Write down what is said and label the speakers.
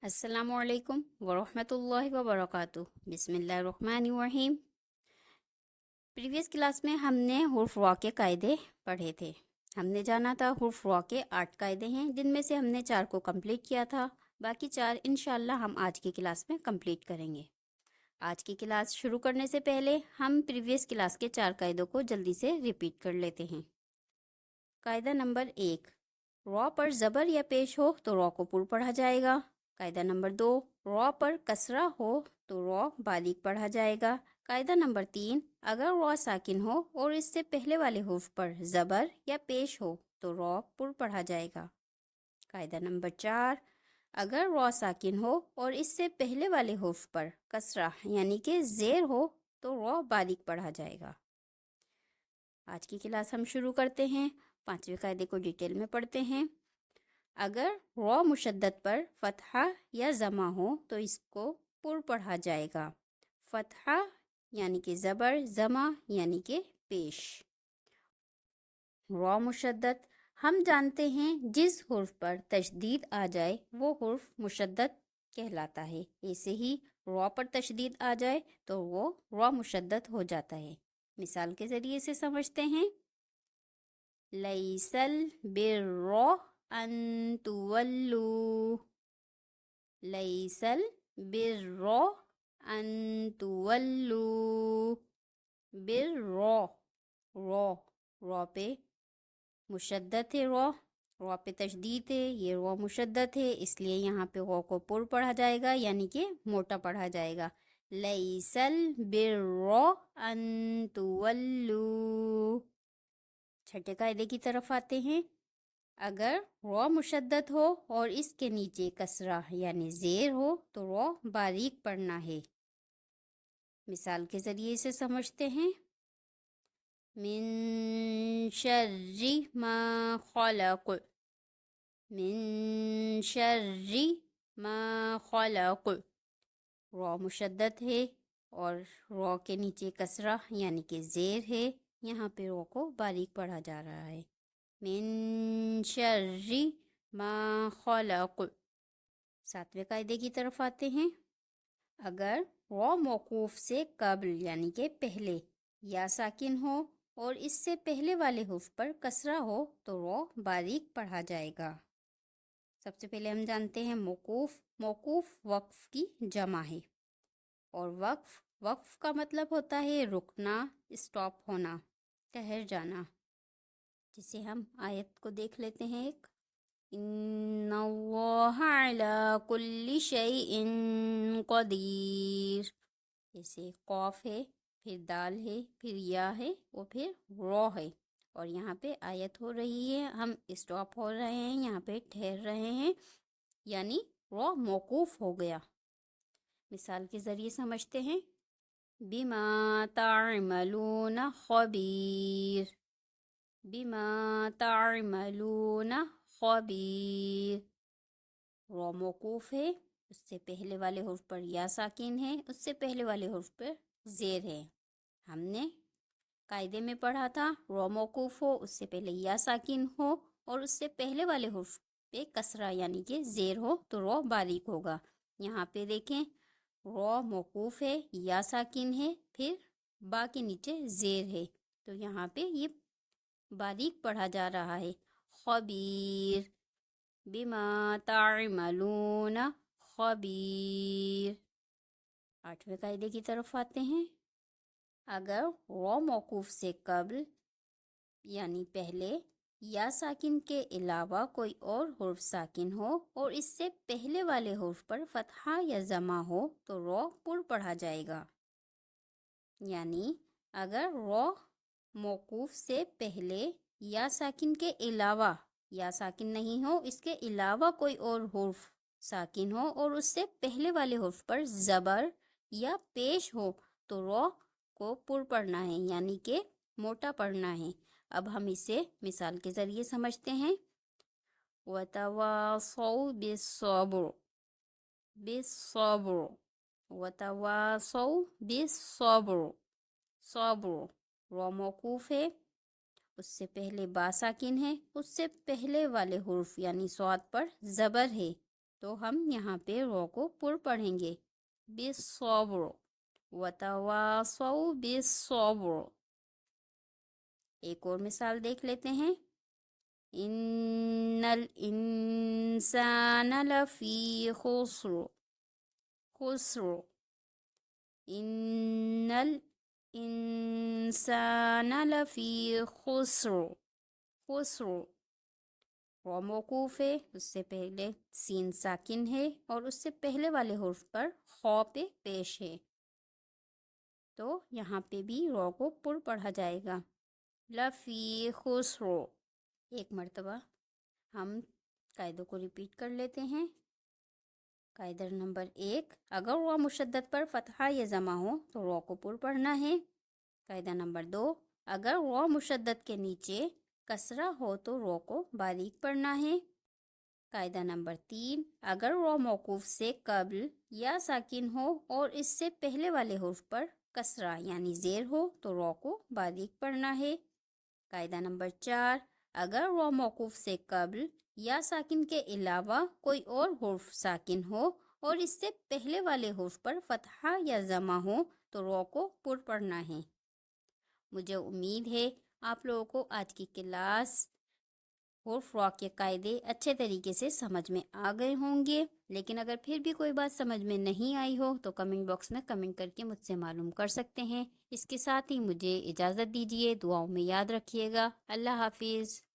Speaker 1: السلام علیکم ورحمۃ اللہ وبرکاتہ۔ بسم اللہ الرحمن الرحیم۔ پریویس کلاس میں ہم نے حروف را کے قاعدے پڑھے تھے۔ ہم نے جانا تھا حروف را کے 8 قاعدے ہیں، جن میں سے ہم نے 4 کو کمپلیٹ کیا تھا، باقی 4 انشاءاللہ ہم آج کی کلاس میں کمپلیٹ کریں گے۔ آج کی کلاس شروع کرنے سے پہلے ہم پریویس کلاس کے 4 قاعدوں کو جلدی سے ریپیٹ کر لیتے ہیں۔ قاعدہ نمبر 1، را پر زبر یا پیش ہو تو را کو پر پڑھا جائے گا۔ قاعدہ نمبر 2، را پر کسرہ ہو تو را باریک پڑھا جائے گا۔ قاعدہ نمبر 3، اگر را ساکن ہو اور اس سے پہلے والے حرف پر زبر یا پیش ہو تو را پر پڑھا جائے گا۔ قاعدہ نمبر 4، اگر را ساکن ہو اور اس سے پہلے والے حرف پر کسرہ یعنی کہ زیر ہو تو را باریک پڑھا جائے گا۔ آج کی کلاس ہم شروع کرتے ہیں۔ 5ویں قاعدے کو ڈیٹیل میں پڑھتے ہیں۔ اگر را مشدد پر فتحہ یا ضمہ ہو تو اس کو پر پڑھا جائے گا۔ فتحہ یعنی کہ زبر، ضمہ یعنی کہ پیش۔ را مشدد ہم جانتے ہیں جس حرف پر تشدید آ جائے وہ حرف مشدد کہلاتا ہے۔ ایسے ہی را پر تشدید آ جائے تو وہ را مشدد ہو جاتا ہے۔ مثال کے ذریعے سے سمجھتے ہیں۔ لیس البر ان تولوا، لیس البر ان تولوا، بر را پہ مشدد ہے، را پہ تشدید ہے، یہ را مشدد ہے، اس لیے یہاں پہ را کو پر پڑھا جائے گا یعنی کہ موٹا پڑھا جائے گا۔ لیس البر ان تولوا۔ چھٹے قاعدے کی طرف آتے ہیں۔ اگر را مشدد ہو اور اس کے نیچے کسرہ یعنی زیر ہو تو را باریک پڑھنا ہے۔ مثال کے ذریعے سے سمجھتے ہیں۔ من شر ما خلق، من شر ما خلق، را مشدد ہے اور را کے نیچے کسرہ یعنی کہ زیر ہے، یہاں پہ را کو باریک پڑھا جا رہا ہے۔ من شر ما خلق۔ 7ویں قاعدے کی طرف آتے ہیں۔ اگر را موقوف سے قبل یعنی کہ پہلے یا ساکن ہو اور اس سے پہلے والے حرف پر کسرہ ہو تو را باریک پڑھا جائے گا۔ سب سے پہلے ہم جانتے ہیں موقوف۔ موقوف وقف کی جمع ہے، اور وقف کا مطلب ہوتا ہے رکنا، اسٹاپ ہونا، ٹھہر جانا، جسے ہم آیت کو دیکھ لیتے ہیں ایک۔ ان اللہ علی کل شیء قدیر، جیسے قاف ہے، پھر دال ہے، پھر یا ہے اور پھر را ہے، اور یہاں پہ آیت ہو رہی ہے، ہم اسٹاپ ہو رہے ہیں، یہاں پہ ٹھہر رہے ہیں، یعنی را موقوف ہو گیا۔ مثال کے ذریعے سمجھتے ہیں۔ بما تعملون خبیر، بما تعملون خبیر، را موقوف ہے، اس سے پہلے والے حرف پر یا ساکن ہے، اس سے پہلے والے حرف پر زیر ہے۔ ہم نے قاعدے میں پڑھا تھا را موقوف ہو، اس سے پہلے یا ساکن ہو اور اس سے پہلے والے حرف پہ کسرہ یعنی کہ زیر ہو تو را باریک ہوگا۔ یہاں پہ دیکھیں، را موقوف ہے، یا ساکن ہے، پھر با کے نیچے زیر ہے، تو یہاں پہ یہ باریک پڑھا جا رہا ہے۔ خبیر، بما تعملون خبیر۔ 8ویں قاعدے کی طرف آتے ہیں۔ اگر را موقوف سے قبل یعنی پہلے یا ساکن کے علاوہ کوئی اور حرف ساکن ہو اور اس سے پہلے والے حرف پر فتحہ یا ضمہ ہو تو را پر پڑھا جائے گا۔ یعنی اگر را موقوف سے پہلے یا ساکن کے علاوہ، یا ساکن نہیں ہو، اس کے علاوہ کوئی اور حرف ساکن ہو اور اس سے پہلے والے حرف پر زبر یا پیش ہو تو را کو پر پڑھنا ہے یعنی کہ موٹا پڑھنا ہے۔ اب ہم اسے مثال کے ذریعے سمجھتے ہیں۔ وَتَوَاصَوْا بِالصَّبْرِ، بِالصَّبْرِ، وَتَوَاصَوْا بِالصَّبْرِ، صبر، را موقوف ہے، اس سے پہلے با ساکن ہے، اس سے پہلے والے حرف یعنی صاد پر زبر ہے، تو ہم یہاں پہ رو کو پر پڑھیں گے، بالصبر، وتواصوا بالصبر۔ ایک اور مثال دیکھ لیتے ہیں، ان الانسان لفی خسر، خسر، ان الانسان لفی خسر، خسر۔ وہ موقوف ہے، اس سے پہلے سین ساکن ہے اور اس سے پہلے والے حرف پر خو پہ پیش ہے، تو یہاں پہ بھی رو کو پر پڑھا جائے گا، لفی خسر۔ ایک مرتبہ ہم قاعدوں کو ریپیٹ کر لیتے ہیں۔ قاعدہ نمبر 1، اگر رو مشدد پر فتحہ یا ضمہ ہو تو رو کو پر پڑھنا ہے۔ قاعدہ نمبر 2، اگر رو مشدد کے نیچے کسرہ ہو تو رو کو باریک پڑھنا ہے۔ قاعدہ نمبر 3، اگر رو موقوف سے قبل یا ساکن ہو اور اس سے پہلے والے حرف پر کسرہ یعنی زیر ہو تو رو کو باریک پڑھنا ہے۔ قاعدہ نمبر 4، اگر رو موقوف سے قبل یا ساکن کے علاوہ کوئی اور حرف ساکن ہو اور اس سے پہلے والے حرف پر فتحہ یا ضمہ ہو تو رو کو پر پڑھنا ہے۔ مجھے امید ہے آپ لوگوں کو آج کی کلاس حرف رو کے قاعدے اچھے طریقے سے سمجھ میں آ گئے ہوں گے، لیکن اگر پھر بھی کوئی بات سمجھ میں نہیں آئی ہو تو کمنٹ باکس میں کمنٹ کر کے مجھ سے معلوم کر سکتے ہیں۔ اس کے ساتھ ہی مجھے اجازت دیجیے، دعاؤں میں یاد رکھیے گا۔ اللہ حافظ۔